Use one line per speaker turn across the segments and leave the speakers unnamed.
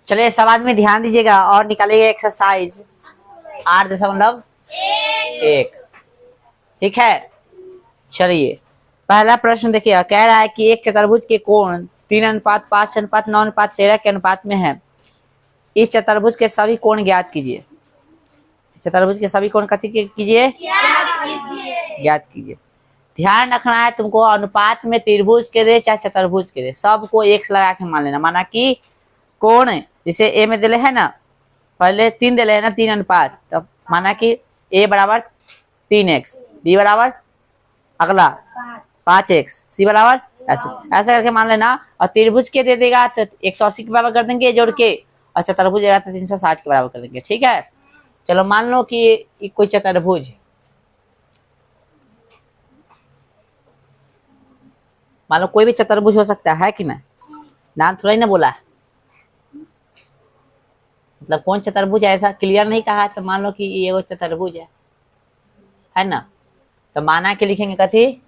चलिए सवाल में ध्यान दीजिएगा और निकालिएगा एक्सरसाइज 8.1। ठीक है, चलिए पहला प्रश्न देखिए, कह रहा है कि एक चतुर्भुज के कोण 3:5:9:13 के अनुपात में है। इस चतुर्भुज के सभी कोण ज्ञात कीजिए। चतुर्भुज के सभी कोण कथी कीजिए? ज्ञात कीजिए। ध्यान रखना है तुमको, अनुपात में त्रिभुज के दे चाहे चतुर्भुज के दे, सबको एक लगा के मान लेना। माना कि कोण जैसे ए में दिले है ना, पहले 3 दिले है ना, 3 अनुपात, तो माना कि ए बराबर 3x, बी बराबर अगला 5x, सी बराबर ऐसे ऐसे करके मान लेना। और त्रिभुज के दे देगा तो 180 के बराबर कर देंगे जोड़ के, और चतुर्भुज देगा तो 360 के बराबर कर देंगे। ठीक है, चलो मान लो कि कोई चतुर्भुज, मान लो कोई भी चतुर्भुज हो सकता है कि ना, नाम थोड़ा ही ना बोला है, मतलब कौन चतुर्भुज है ऐसा क्लियर नहीं कहा है। तो मान लो कि ये वो चतुर्भुज है ना, तो माना के लिखेंगे कथी?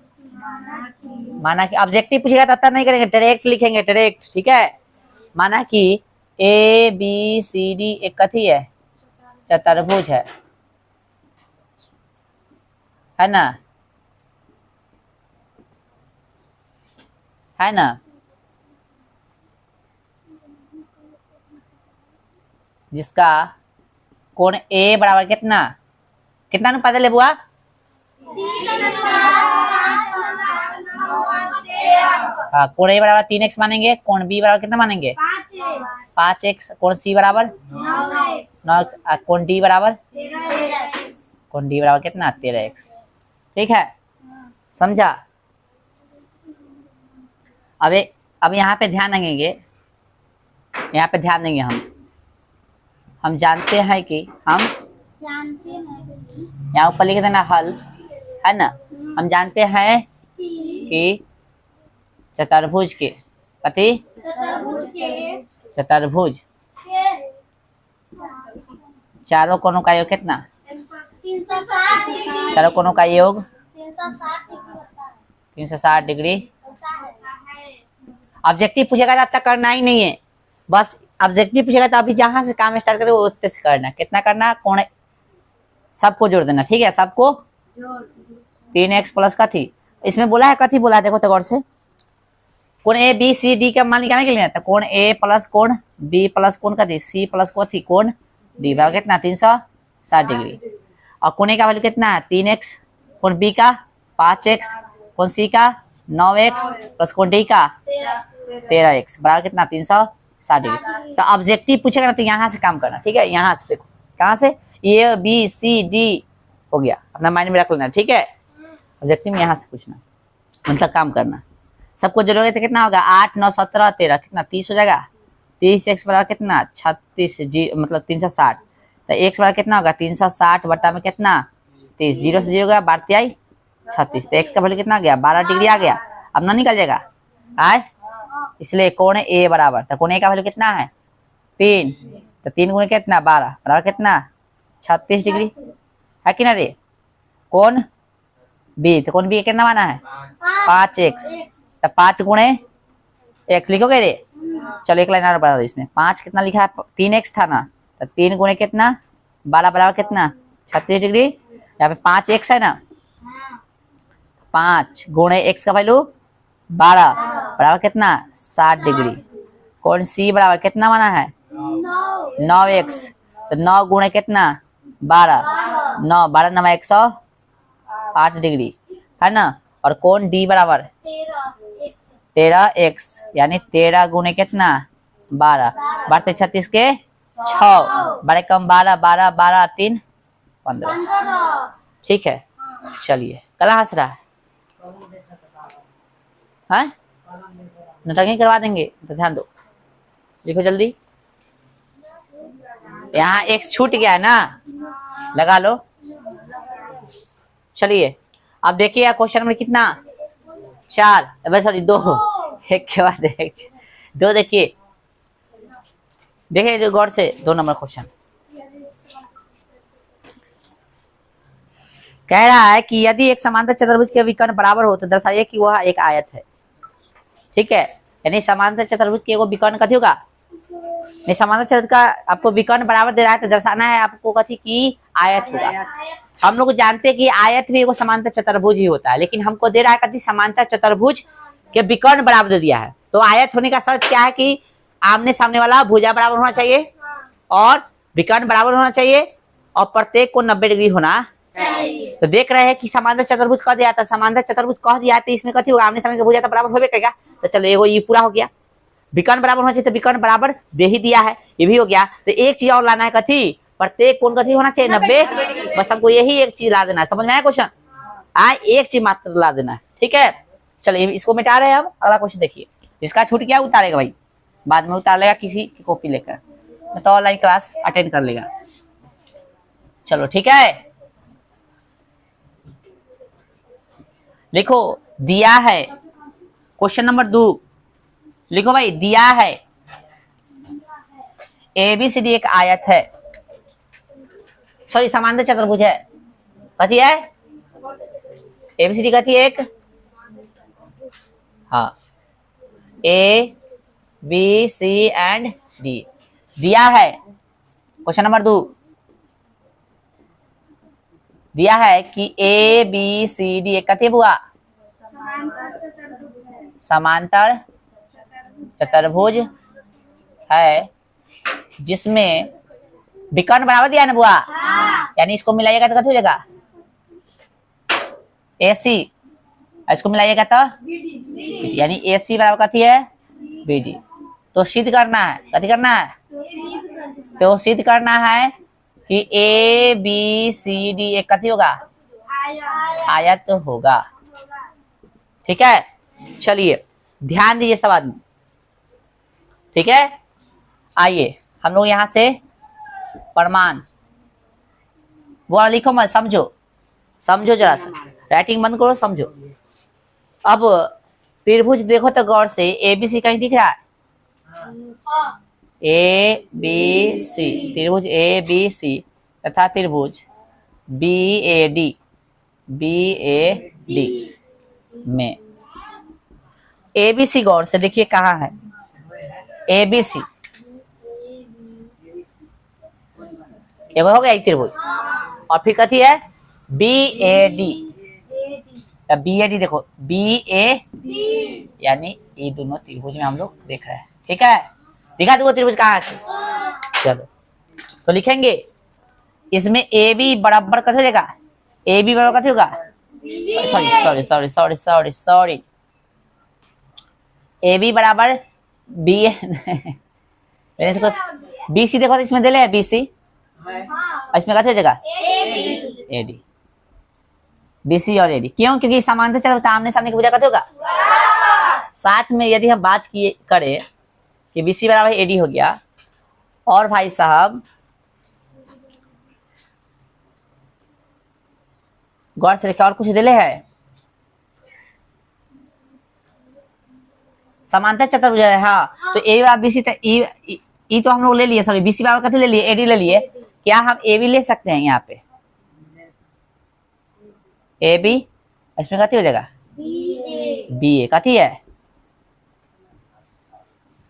माना कि ऑब्जेक्टिव पूछेगा तब तक नहीं करेंगे, डायरेक्ट लिखेंगे, डायरेक्ट। ठीक है, माना कि ए बी सी डी एक कथी है? चतुर्भुज है ना, है ना। जिसका कोण ए बराबर कितना कितना अनुपात ले बुआ? कोण ए बराबर 3x मानेंगे, कोण बी बराबर कितना मानेंगे? 5x, कोण सी बराबर 9x, कोण डी बराबर कितना? 13x। ठीक है, समझा? अब यहाँ पे ध्यान देंगे, यहाँ पे ध्यान देंगे। हम जानते हैं कि यहाँ ऊपर लिख देना हल, है ना। हम जानते हैं कि चतुर्भुज के कथी? चतुर्भुज चारों कोणों का योग कितना? चारों कोणों का योग 360 डिग्री। ऑब्जेक्टिव पूछेगा तब तक करना ही नहीं है, बस ऑब्जेक्टिव पूछेगा तो अभी जहां से काम स्टार्ट करें उतने से करना। कितना करना? कोण सबको जोड़ देना। ठीक है, सबको 3x प्लस कथी, इसमें बोला है कथी बोला है, देखो तो गौर से। कोण ए बी सी डी का मान निकालने के लिए तो कोण ए प्लस कोण बी प्लस कोण कथी सी प्लस कथी कोण डी बराबर कितना? 360 डिग्री। और कोण ए का वैल्यू कितना है? 3x, कोण बी का 5x, कोण सी का 9x प्लस कोण डी का 13x बराबर कितना? 360 डिग्री। तो ऑब्जेक्टिव पूछेगा ना तो यहाँ से काम करना। ठीक है, यहाँ से देखो, कहाँ से? ए बी सी डी हो गया, अपना माइंड में रख लेना। ठीक है, ऑब्जेक्टिव में यहाँ से पूछना, मतलब काम करना। सबको जोड़ोगे तो कितना होगा? 8 9 17 13 कितना? 30 हो जाएगा। 30x बराबर कितना? 36 जी मतलब 360। तो x बराबर कितना होगा? 360 बटा में कितना? 30, 0 से 0 गया, 12 आई 36। तो x का वैल्यू कितना आ गया? 12 डिग्री आ गया। अब ना निकल जाएगा आए, इसलिए कोण ए बराबर, तो कोण ए का वैल्यू कितना है? 3, तो 3 गुणे कितना? 12 बराबर कितना? 36 डिग्री, है कि ना रे। कोण बी, तो कोण बी कितना माना है? 5x, तो 5 गुणे x लिखोगे रे। चलो एक लाइन और बता दो इसमें, 5 कितना लिखा है? 3x था ना, तो 3 गुणे कितना? 12 बराबर कितना? 36 डिग्री। यहाँ पे 5x है ना, 5 गुणे x का वैल्यू 12 बराबर कितना? 60 डिग्री। कोण सी बराबर कितना माना है? 9x, तो 9 गुणे कितना? 12, 9 12 9 108 डिग्री, है ना। और कोण डी बराबर 13x, यानी 13 गुणे कितना? 12, 12 36 के 6, 12 कम 12 12 12 3 15। ठीक है, चलिए कल हंस रहा है, नटंगी करवा देंगे तो ध्यान दो, लिखो जल्दी। यहाँ x छूट गया है ना, लगा लो। चलिए अब देखिए क्वेश्चन नंबर कितना? 4, सॉरी 2, एक के बाद एक 2। देखिए देखिए जो गौर से 2 नंबर क्वेश्चन कह रहा है कि यदि एक समांतर चतुर्भुज के विकर्ण बराबर हो तो दर्शाइए कि वह एक आयत है। ठीक है, यानी समांतर चतुर्भुज के एगो विकर्ण कथी होगा? नहीं, समांतर चतुर्भुज का आपको विकर्ण बराबर दे रहा है तो दर्शाना है आपको कथी की आयत होगा। हम लोग जानते हैं कि आयत भी एगो समांतर चतुर्भुज ही होता है, लेकिन हमको दे रहा है कथी समांतर चतुर्भुज के विकर्ण बराबर दे दिया है। तो आयत होने का शर्त क्या है कि आमने सामने वाला भुजा बराबर होना चाहिए और विकर्ण बराबर होना चाहिए और प्रत्येक को 90 डिग्री होना चाहिए। तो देख रहे हैं कि समांतर चतुर्भुज कह दिया था, समांतर चतुर्भुज कह दिया तो इसमें कथी होगा आमने सामने का भुजा तो बराबर होबे करेगा। तो चलो एगो ये पूरा हो गया। विकर्ण बराबर होना चाहिए तो विकर्ण बराबर दे ही दिया है, ये भी हो गया। तो एक चीज और लाना है कथी प्रत्येक कोण कथी होना चाहिए 90। बस हमको यही एक चीज ला देना है, समझ में आया क्वेश्चन? एक चीज मात्र ला देना है, ठीक है। चलिए इसको मिटा रहे हैं। अब अगला क्वेश्चन देखिए, जिसका छूट गया उतारेगा भाई, बाद में उतार लेगा किसी की कॉपी लेकर, तो ऑनलाइन क्लास अटेंड कर लेगा। चलो ठीक है, लिखो दिया है क्वेश्चन नंबर 2। लिखो भाई, दिया है ABCD एक आयत है, सॉरी समांतर चतुर्भुज है। कथी है ABCD कथी है एक, हाँ ABC एंड D दिया है। क्वेश्चन नंबर 2 दिया है कि ABCD एक कथी हुआ समांतर चतुर्भुज है जिसमें विकर्ण बराबर दिया ना बुआ, यानी इसको मिलाइएगा तो कथी हो जाएगा AC, इसको मिलाइएगा तो BD, यानी AC बराबर कथी है BD। तो सिद्ध करना है, कथी करना है तो सिद्ध करना है कि ABCD एक कथी होगा आयत होगा, ठीक है। चलिए ध्यान दीजिए सब आदमी, ठीक है। आइए हम लोग यहां से प्रमाण वो लिखो मत, समझो समझो जरा सा, राइटिंग बंद करो समझो। अब त्रिभुज देखो तो गौर से ABC कहीं दिख रहा है ABC, त्रिभुज ABC तथा त्रिभुज BAD में ABC गौर से देखिए कहाँ है ABC, एगो हो गया एक त्रिभुज और फिर कथी है BAD, BAD देखो BAD यानी ये दोनों त्रिभुज में हम लोग देख रहे हैं, ठीक है। दिखा दो त्रिभुज कहाँ से, चलो तो लिखेंगे इसमें AB बराबर कथी देगा AB बराबर कथी होगा सॉरी AB बराबर BC देखो तो इसमें दे ले BC, इसमें कथी देगा AD, BC और AD क्यों, क्योंकि समांतर चतुर्भुज आमने सामने की भुजा कथी होगा। साथ में यदि हम बात किए करें कि BC बराबर AD हो गया और भाई साहब गौर से देखिए और कुछ दिले है समांतर चतुर्भुज है, हाँ। तो AB बराबर BC ई तो हम लोग ले लिए, सॉरी BC बराबर कथी ले लिए AD ले लिए, क्या हम AB ले सकते हैं यहाँ पे AB, इसमें कथी हो जाएगा BA, कथी है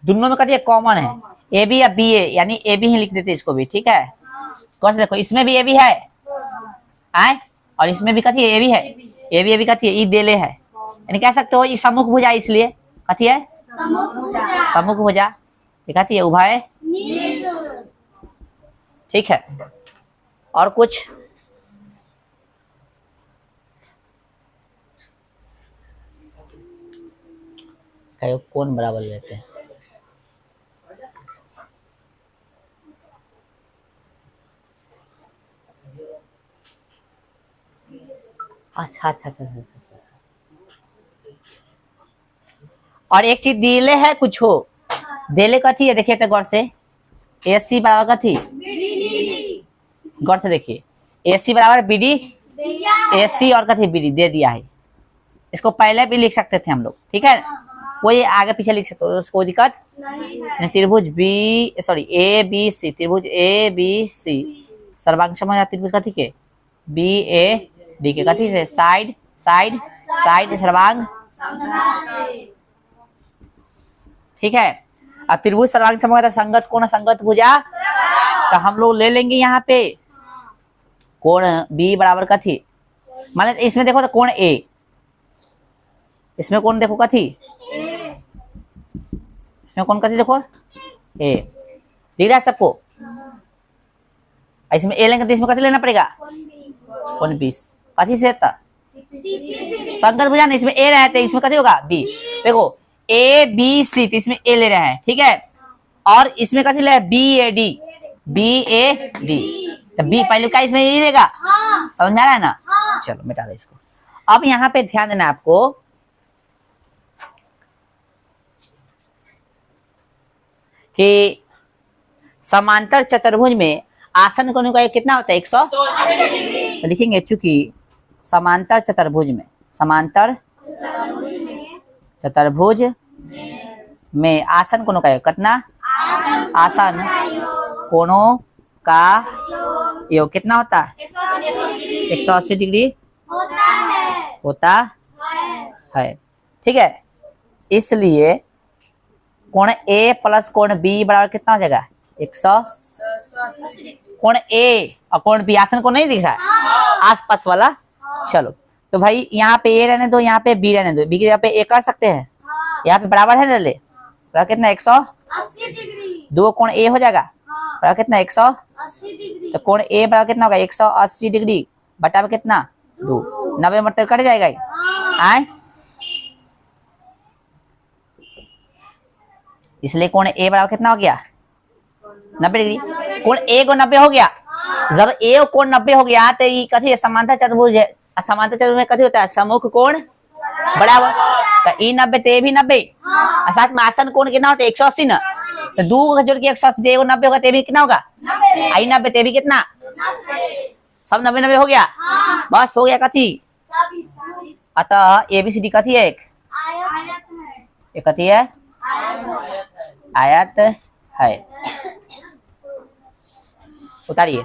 दोनों में कथी है कॉमन है AB या BA, यानी AB ही लिख देते इसको भी, ठीक है। कौन से देखो इसमें भी AB है आए और इसमें भी कथी है AB है, AB कथी है ई देले है, यानी कह सकते हो ये सम्मुख भुजा, इसलिए कथी है सम्मुख भुजा, ये कथी है उभय, ठीक है। और कुछ कौन बराबर लेते हैं, अच्छा। और एक चीज दिले है कुछ हो देले कथी है, देखिए तो गौर से AC बराबर कथी गौर से देखिए AC बराबर BD, AC और कथी BD दे दिया है। इसको पहले भी लिख सकते थे हम लोग, ठीक है, कोई आगे पीछे लिख सकते हो, कोई दिक्कत नहीं। त्रिभुज ABC, त्रिभुज ABC सर्वांग समझ त्रिभुज कथी के BAD के कथी से साइड सर्वांग, ठीक है। अब त्रिभुज सर्वांग समग्र संगत कोण संगत भुजा, तो हम लोग ले लेंगे यहाँ पे कोण बी बराबर कथी, मान इसमें देखो तो कोण ए, इसमें कोण देखो कथी, इसमें कोण कथी देखो ए, दिख रहा है सबको। इसमें ए लेंगे तो इसमें कथी लेना पड़ेगा, कोण 20 कथी से था संगत भुजा, इसमें ए रहते इसमें कथी होगा बी। देखो ए बी सी, तो इसमें ए ले रहे हैं, ठीक है, और इसमें कथी ले B A D, B A D, तो बी पहले का इसमें ये लेगा, समझ में आ रहा है ना। चलो मिटा दे इसको। अब यहाँ पे ध्यान देना आपको कि समांतर चतुर्भुज में आसन कोण का कितना होता है 100, तो लिखेंगे चूंकि समांतर चतुर्भुज में, समांतर चतुर्भुज में आसन कोणों का कितना, आसन कोणों का योग कितना होता है 180 डिग्री होता है, ठीक है। इसलिए कोण ए प्लस कोण बी बराबर कितना हो जाएगा 100, कोण ए और कोण बी आसन को नहीं दिख रहा है आसपास वाला। चलो तो भाई यहाँ पे ए रहने दो, यहाँ पे बी रहने दो, बी की जगह पे ए कर सकते हैं, यहाँ पे बराबर है ना, ले बराबर कितना 180 डिग्री, दो कोण ए हो जाएगा बराबर कितना 180 डिग्री, तो कोण ए बराबर कितना होगा 180 डिग्री बटा में कितना 2, 90 मतलब कट जाएगा आए, इसलिए कोण ए बराबर कितना हो गया 90 डिग्री, कोण ए को 90 हो गया, जब ए और कोण 90 हो गया तो ये कथी है समांतर चतुर्भुज है, समांतर चतुर्भुज में कथी होता है सम्मुख कोण बराबर, तो ई 90 ते भी 90, साथ में आसन कोण कितना होता है 180 ना, तो दो का जोड़ के 180 ते 90 होगा, ते भी कितना होगा आई 90, ते भी कितना सब 90 90 हो गया, बस हो गया कथी। अतः एबीसीडी कथी है, एक कथी है आयत है। उतारिए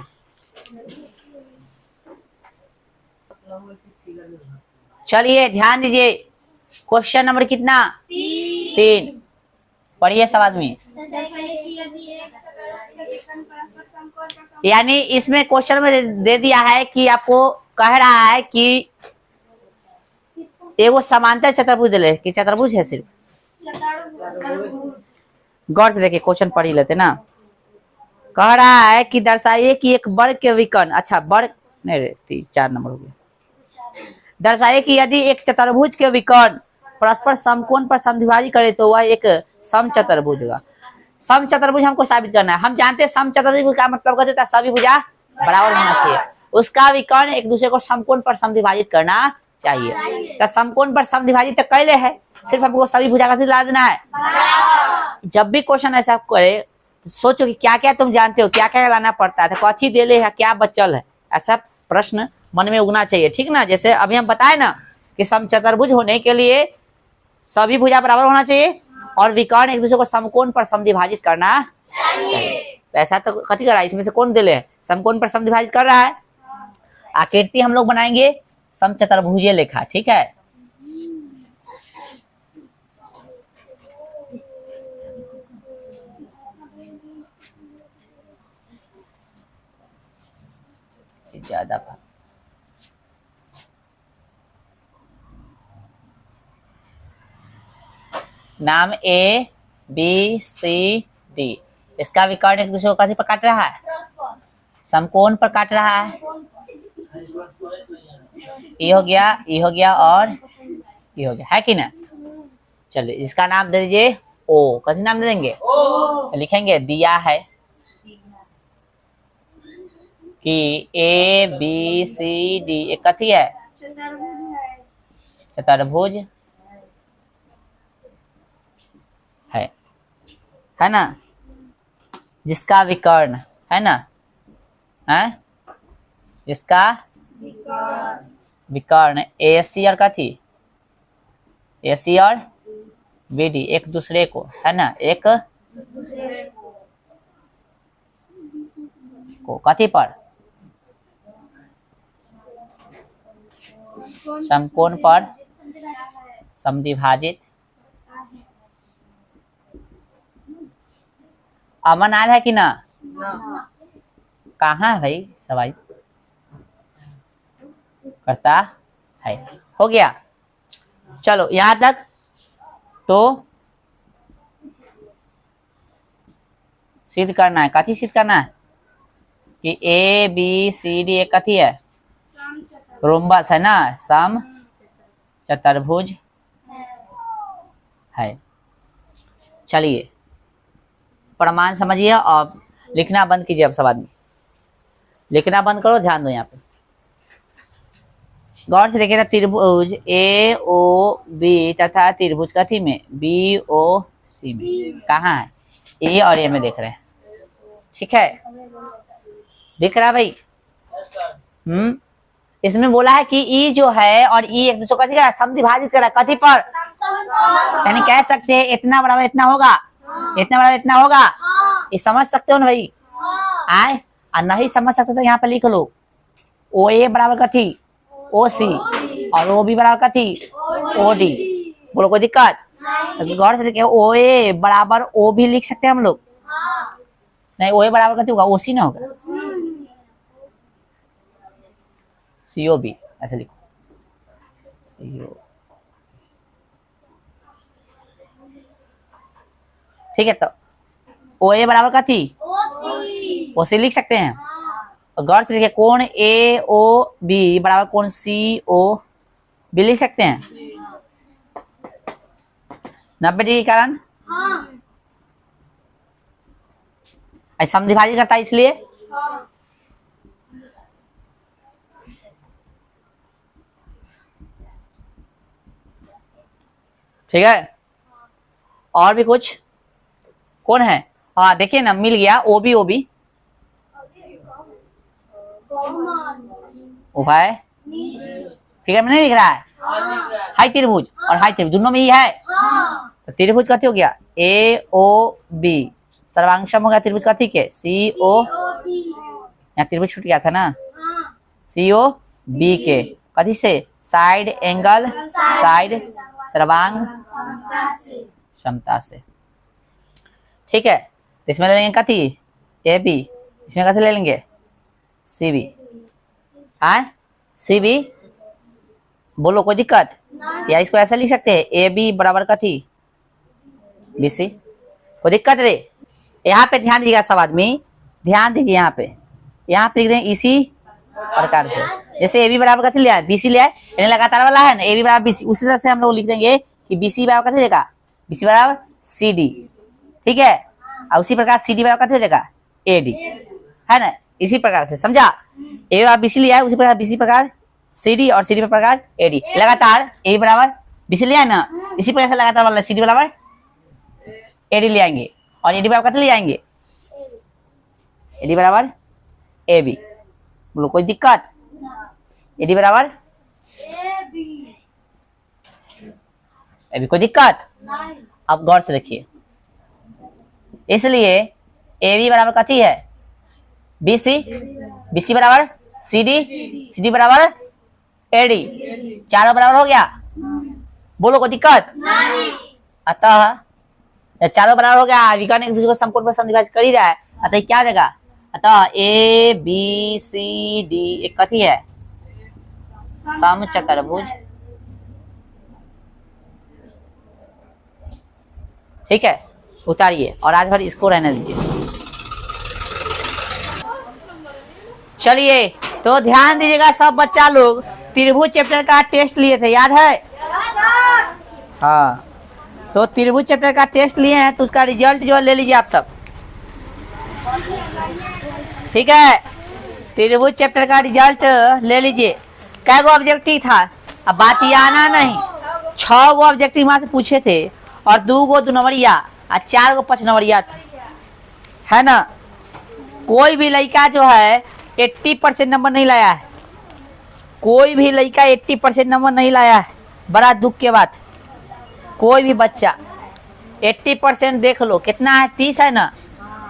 चलिए ध्यान दीजिए, क्वेश्चन नंबर कितना 3 पढ़िए सब आदमी। यानी इसमें क्वेश्चन में दे दिया है कि आपको कह रहा है कि एगो समांतर चतुर्भुज दे ले, कि चतुर्भुज है सिर्फ, गौर से देखिए क्वेश्चन पढ़ ही लेते ना। कह रहा है कि दर्शाइए कि एक वर्ग के विकर्ण, अच्छा वर्ग नहीं 4 नंबर हो गया, दर्शाइए कि यदि एक चतुर्भुज के विकर्ण परस्पर समकोण पर समद्विभाजित करे तो वह एक समचतुर्भुज होगा। समचतुर्भुज हमको साबित करना है, हम जानते हैं समचतुर्भुज का मतलब होता है सभी भुजा बराबर होना चाहिए, उसका विकर्ण एक दूसरे को समकोण पर समद्विभाजित करना चाहिए, तो समकोण पर समद्विभाजित तो कैले है, सिर्फ हमको सभी भुजा का ला देना है। जब भी क्वेश्चन ऐसा करे तो सोचो कि क्या क्या तुम जानते हो, क्या क्या लाना पड़ता है, तो कथी दे ले है, क्या बचल है, ऐसा प्रश्न मन में उगना चाहिए, ठीक ना। जैसे अभी हम बताए ना कि समचतुर्भुज होने के लिए सभी भुजा बराबर होना चाहिए और विकर्ण एक दूसरे को समकोण पर समद्विभाजित करना चाहिए, तो ऐसा तो कथी कर रहा है, इसमें से कौन दे ले समकोण पर समद्विभाजित कर रहा है। आकृति हम लोग बनाएंगे समचतुर्भुजीय लेखा, ठीक है। ज्यादा नाम ए बी सी डी, इसका विकर्ण एक दूसरे को कथी पर काट रहा है, समकोण पर काट रहा है, ये हो गया और ये हो गया, है कि ना। चलिए इसका नाम दे दीजिए ओ, कथी नाम दे देंगे तो लिखेंगे दिया है कि ए बी सी डी एक कथी है चतुर्भुज है ना, जिसका विकर्ण है ना, है जिसका विकर्ण ए सी और कथी ए सी और बी डी एक दूसरे को है ना, एक को कथी पर समकोण पर समद्विभाजित अमन आयल है कि ना? कहाँ है भाई सवाई करता है। हो गया, चलो यहां तक। तो सिद्ध करना है, कथी सिद्ध करना है कि ए बी सी डी एक कथी है, रोम्बस है ना, सम चतुर्भुज है। चलिए प्रमाण समझिए और लिखना बंद कीजिए। अब सब आदमी लिखना बंद करो, ध्यान दो यहाँ पे, गौर से देखिए। त्रिभुज ए ओ बी तथा त्रिभुज कथी में, बी ओ सी में। कहाँ है? ए और ए में देख रहे हैं, ठीक है, दिख रहा है भाई? इसमें बोला है कि ई जो है और ई एक दूसरे को समद्विभाजित करा, कथी पर, यानी कह सकते हैं इतना बराबर इतना होगा, इतना बराबर इतना होगा। ये समझ सकते हो ना भाई? आए और नहीं समझ सकते तो यहाँ पे लिख लो, ओ ए बराबर कथी, ओ सी, और ओ बी बराबर कथी, ओ डी। बोलो कोई दिक्कत? गौर से देखिए, ओ ए बराबर ओ भी लिख सकते हैं हम लोग। नहीं, ओ ए बराबर कथी होगा, ओ सी ना होगा, सी ओ बी, ऐसे लिखो, सी ओ। ठीक है, तो ओ ए बराबर कथी, ओ सी लिख सकते हैं। और गौर से देखिए, कोण ए ओ बी बराबर कोण सी ओ बी लिख सकते हैं, 90 डिग्री कारण। समद्विभाजित करता है इसलिए। ठीक है, और भी कुछ कौन है? हाँ देखिए ना, मिल गया O B, O B O भाई, फिगर में नहीं दिख रहा है? हाई त्रिभुज और हाई त्रिभुज दोनों में ही है। तो त्रिभुज कथी हो गया, ए ओ बी, सर्वांग सम हो गया त्रिभुज कथी के, सी ओ, यहाँ त्रिभुज छूट गया था ना, सी ओ बी के कथी से, साइड एंगल, साइड सर्वांग क्षमता से। ठीक है, तो इसमें ले लेंगे कथी, ए बी, इसमें कथी ले लेंगे, सी बी। आए सी बी, बोलो कोई दिक्कत? या इसको ऐसा लिख सकते हैं, ए बी बराबर कथी, बी सी। कोई दिक्कत रे? यहाँ पे ध्यान दीजिएगा सब आदमी, ध्यान दीजिए। यहाँ पे लिख दें इसी प्रकार से, जैसे ए बी बराबर कथी लिया है, बी सी लिया है, यानी लगातार वाला है ना, ए बी बराबर बी सी। उसी तरह से हम लोग लिख देंगे कि बी सी बराबर कथी हो जाएगा, बी सी बराबर सी डी। ठीक है, और उसी प्रकार सी डी बराबर कथी हो जाएगा, ए डी, है ना? इसी प्रकार से समझा, ए बराबर बी सी लिया है, उसी प्रकार बी सी प्रकार सी डी, और सी डी प्रकार ए डी। लगातार ए बराबर बी सी लिया है ना, इसी प्रकार से लगातार वाला सी डी बराबर ए डी ले आएंगे, और ए डी बराबर कथी ले आएंगे, ए डी बराबर ए बी। बोलो कोई दिक्कत? ए डी बराबर ए बी, कोई दिक्कत? अब गौर से देखिए, इसलिए ए बी बराबर कथी है, बी सी, बी सी बराबर सी डी, सी डी बराबर ए डी, चारों बराबर हो गया। बोलो कोई दिक्कत? अतः चारों बराबर हो गया, विकर्ण एक दूसरे को समकोण पर समद्विभाजित कर ही रहा है, अतः क्या देगा, अतः ए बी सी डी एक कथी है, समचतुर्भुज। ठीक है, उतारिए और आज भर इसको रहने दीजिए। चलिए तो ध्यान दीजिएगा सब बच्चा लोग, त्रिभुज चैप्टर का टेस्ट लिए थे, याद है? हाँ, तो त्रिभुज चैप्टर का टेस्ट लिए हैं, तो उसका रिजल्ट जो है ले लीजिए आप सब। ठीक है, त्रिभुज चैप्टर का रिजल्ट ले लीजिए। कै गो ऑब्जेक्टिव था, अब बात ये आना नहीं, 6 गो ऑब्जेक्टिव वहां से पूछे थे, और 2 गो 2 नंबरिया और 4 गो 5 नंबरिया है ना। कोई भी लड़का जो है 80% नंबर नहीं लाया है, कोई भी लड़का 80% नंबर नहीं लाया है, बड़ा दुख के बात। कोई भी बच्चा 80% देख लो, कितना है, 30 है ना,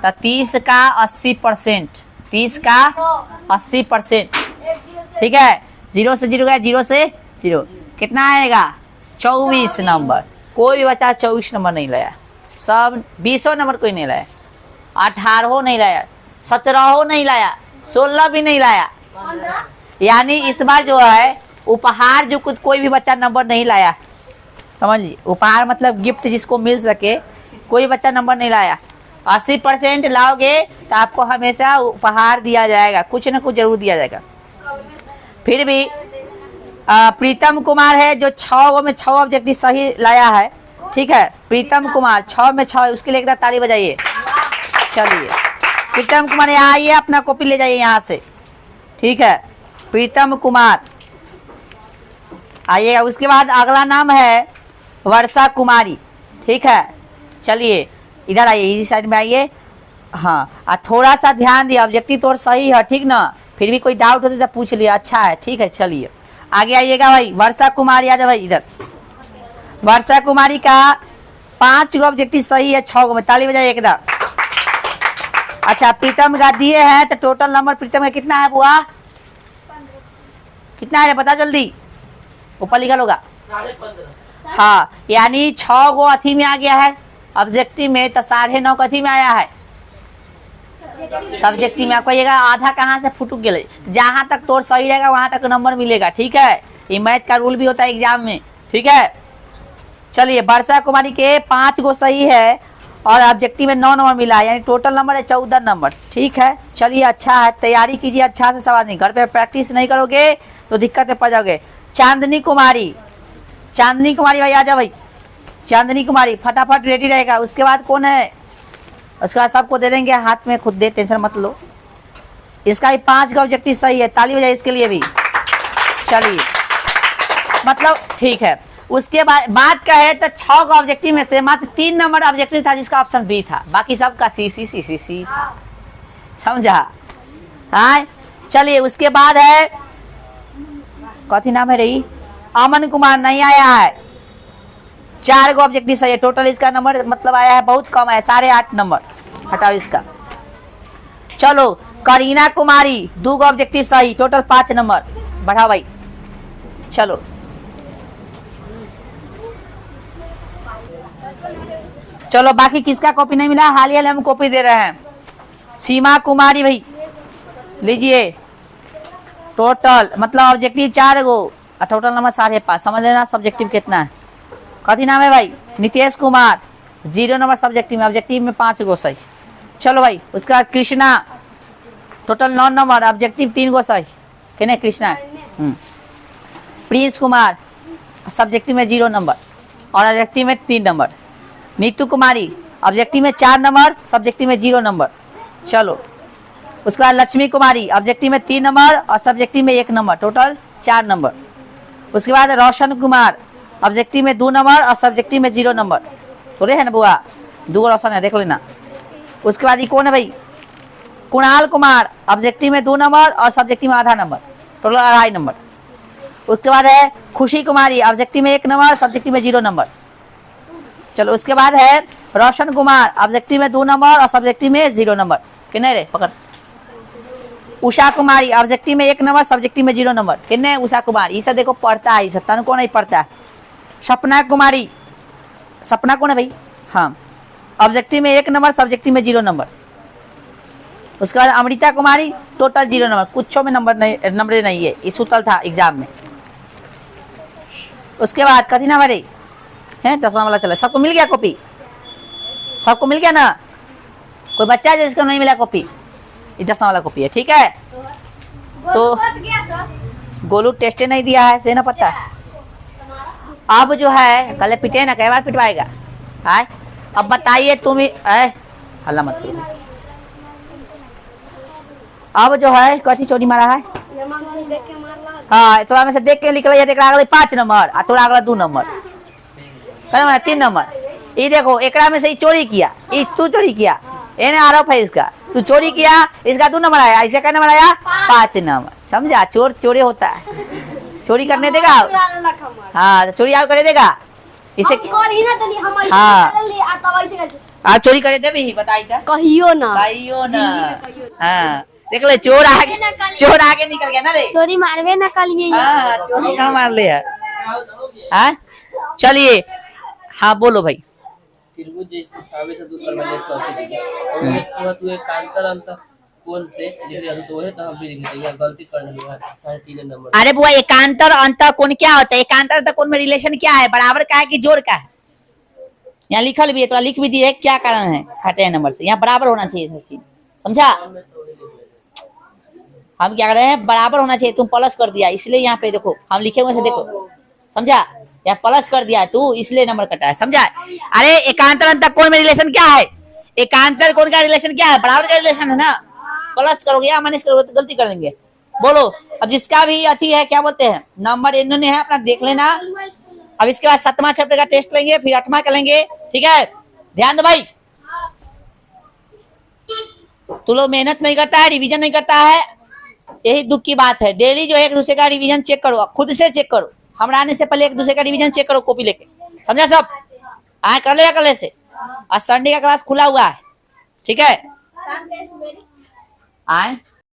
तो 30 का 80%, 30 का 80%। ठीक है, 0 से 0 गया, 0 से 0, कितना आएगा, 24 नंबर। कोई भी बच्चा 24 नंबर नहीं लाया, सब 20 नंबर कोई नहीं लाया। 18 नहीं लाया, 17 नहीं लाया, 16 भी नहीं लाया। यानी इस बार जो है उपहार जो कुछ कोई भी बच्चा नंबर नहीं लाया, समझ लीजिए। उपहार मतलब गिफ्ट जिसको मिल सके, कोई बच्चा नंबर नहीं लाया। 80% लाओगे तो आपको हमेशा उपहार दिया जाएगा, कुछ ना कुछ जरूर दिया जाएगा। फिर भी प्रीतम कुमार है जो 6 में 6 ऑब्जेक्टिव सही लाया है, ठीक है। प्रीतम कुमार 6 में 6, उसके लिए एक बार ताली बजाइए। चलिए प्रीतम कुमार यहाँ आइए, अपना कॉपी ले जाइए यहाँ से, ठीक है। प्रीतम कुमार आइएगा। उसके बाद अगला नाम है वर्षा कुमारी, ठीक है। चलिए इधर आइए, इस साइड में आइए। हाँ, और थोड़ा सा ध्यान दिया, ऑब्जेक्टिव तो सही है, ठीक ना। फिर भी कोई डाउट होते तो पूछ लिया, अच्छा है, ठीक है। चलिए आगे आइएगा भाई। वर्षा कुमारी आ जाओ भाई इधर। वर्षा कुमारी का 5 ऑब्जेक्टिव सही है 6 में, ताली बजाइए एकदम। अच्छा प्रीतम का दिए हैं तो टोटल नंबर प्रीतम का कितना है बुआ? कितना है बता जल्दी, ऊपर लिखा होगा 15.5। हाँ, यानी 6 गो अथी में आ गया है ऑब्जेक्टिव में, तो 9.5 अथी में आया है सब्जेक्टिव में। आपको ये आधा कहाँ से फुटुक गए, जहां तक तोड़ सही रहेगा वहां तक नंबर मिलेगा, ठीक है। ये मैथ का रूल भी होता है एग्जाम में, ठीक है। चलिए वर्षा कुमारी के 5 गो सही है और ऑब्जेक्टिव में 9 नंबर मिला है, यानी टोटल नंबर है 14 नंबर, ठीक है। चलिए अच्छा है, तैयारी कीजिए अच्छा से, सवाल नहीं घर पे प्रैक्टिस नहीं करोगे तो दिक्कत में पड़ जाओगे। चांदनी कुमारी, चांदनी कुमारी भाई आ जाओ भाई। चांदनी कुमारी फटाफट रेडी रहेगा। उसके बाद कौन है, उसके बाद सबको दे देंगे हाथ में, खुद दे, टेंशन मत लो। इसका भी 5 का ऑब्जेक्टिव सही है, ताली बजाइए इसके लिए भी। चलिए मतलब ठीक है। उसके बाद बात कहे तो 6 का ऑब्जेक्टिव में से मात्र 3 नंबर ऑब्जेक्टिव था जिसका ऑप्शन बी था, बाकी सबका सी सी सी सी सी, समझा? हाँ चलिए उसके बाद है कथी नाम है रही, अमन कुमार नहीं आया है। 4 गो ऑब्जेक्टिव सही है, टोटल इसका नंबर मतलब आया है बहुत कम है, 8.5 नंबर, हटाओ इसका। चलो करीना कुमारी 2 गो ऑब्जेक्टिव सही, टोटल 5 नंबर, बढ़ाओ भाई। चलो चलो बाकी किसका कॉपी नहीं मिला, हाल ही हम कॉपी दे रहे हैं। सीमा कुमारी भाई लीजिए, टोटल मतलब ऑब्जेक्टिव 4 गो और टोटल नंबर 5.5, समझ लेना सब्जेक्टिव कितना है। कथी नाम है भाई, नितेश कुमार 0 नंबर सब्जेक्टिव में, ऑब्जेक्टिव में 5 गो सही। चलो भाई उसके बाद कृष्णा टोटल 9 नंबर, ऑब्जेक्टिव 3 गो सही, कहने कृष्णा। प्रिंस कुमार सब्जेक्टिव में 0 नंबर और ऑब्जेक्टिव में 3 नंबर। नीतू कुमारी ऑब्जेक्टिव में 4 नंबर, सब्जेक्टिव में 0 नंबर। चलो उसके बाद लक्ष्मी कुमारी ऑब्जेक्टिव में 3 नंबर और सब्जेक्टिव में 1 नंबर, टोटल 4 नंबर। उसके बाद रोशन कुमार ऑब्जेक्टिव में 2 नंबर और सब्जेक्टिव में 0 नंबर, थोड़े है ना बुआ, 2 रोशन है देख लेना। उसके बाद ये कौन है भाई, कुणाल कुमार ऑब्जेक्टिव में 2 नंबर और सब्जेक्टिव में आधा नंबर, टोटल 2.5 नंबर। उसके बाद है खुशी कुमारी ऑब्जेक्टिव में 1 नंबर, सब्जेक्टिव में 0 नंबर। चलो उसके बाद है रोशन कुमार ऑब्जेक्टिव में 2 नंबर और सब्जेक्टिव में 0 नंबर, कितने रे पकड़। उषा कुमारी ऑब्जेक्टिव में 1 नंबर, सब्जेक्टिव में 0 नंबर, कितने उषा कुमार, ये सब देखो पढ़ता है, ये सब तन को नहीं पढ़ता है। सपना कुमारी, सपना कौन है भाई, हाँ ऑब्जेक्टिव में 1 नंबर, सब्जेक्टिव में 0 नंबर। उसके बाद अमृता कुमारी टोटल 0 नंबर, कुछ में नंबर नहीं है, इस सुतल था एग्जाम में। उसके बाद कथी नाम है 10वां वाला चला, सबको मिल गया कॉपी, सबको मिल गया ना, कोई बच्चा है जिसको नहीं मिला कॉपी, ये 10वां वाला कॉपी है, ठीक है। तो गोलू टेस्ट नहीं दिया है से ना पता, अब जो है कल पिटे ना, कई बार पिटवाएगा। हाय अब बताइए तुम ही, हल्ला मत करो। अब जो है कथी चोरी मारा है, हाँ थोड़ा में से देख के निकल, देख रहा 5 नंबर और थोड़ा अगला 2 नंबर, 3 नंबर। ये देखो एकरा में से ही चोरी किया, ये तू चोरी किया, इन्हें आरोप है इसका, तू चोरी किया, इसका 2 नंबर आया, इसका क्या नंबर आया 5 नंबर, समझा। चोर चोरी होता है, चोरी करने देगा, हाँ चोरी आप करे देगा इसे, हाँ आप चोरी करे दे भी, बताई
कहियो ना,
कहियो ना, हाँ देख ले चोर आगे निकल गया ना रे,
चोरी मारवे ना कल,
हाँ चोरी कहाँ मार ले है। चलिए हाँ बोलो भाई।
त्रिभुज जैसे साबित है तो कर मैंने 180 डिग्री और ये तू एकांतर अंत कोण से डिग्री है तो वही तो हम भी लिखते हैं, गलती कर दी है 3.5 नंबर।
अरे बुआ एकांतर अंतःकोण क्या होता है? एकांतर अंतःकोण में रिलेशन क्या है? बराबर का है कि जोड़ का है? यहाँ लिखल भी है, थोड़ा लिख भी दिए, क्या कारण है घटे नंबर से? यहाँ बराबर होना चाहिए सब चीज, समझा?
हमने तो वही लिख लेते
हम क्या कर रहे हैं, बराबर होना चाहिए, तुम प्लस कर दिया इसलिए यहाँ पे देखो हम लिखे हुए से देखो, समझा? या प्लस कर दिया तू इसलिए नंबर कटा है, समझा? अरे एकांतर अंतःकोण में रिलेशन क्या है? एकांतर कोण का रिलेशन क्या है? बराबर का रिलेशन है ना। प्लस करोगे या माइनस करोगे तो गलती कर देंगे। बोलो अब जिसका भी अथी है क्या बोलते हैं नंबर इन्होंने है अपना देख लेना। अब इसके बाद 7वां चैप्टर का टेस्ट लेंगे, फिर 8वां का लेंगे, ठीक है? ध्यान दो भाई, तू लोग मेहनत नहीं करता है, रिवीजन नहीं करता है, यही दुख की बात है। डेली जो है एक दूसरे का रिवीजन चेक करो, खुद से चेक करो, हमरा आने से पहले एक दूसरे का रिवीजन चेक करो कॉपी लेके, समझा सब? आए कर ले कल से। आज संडे का क्लास खुला हुआ है, ठीक है? आए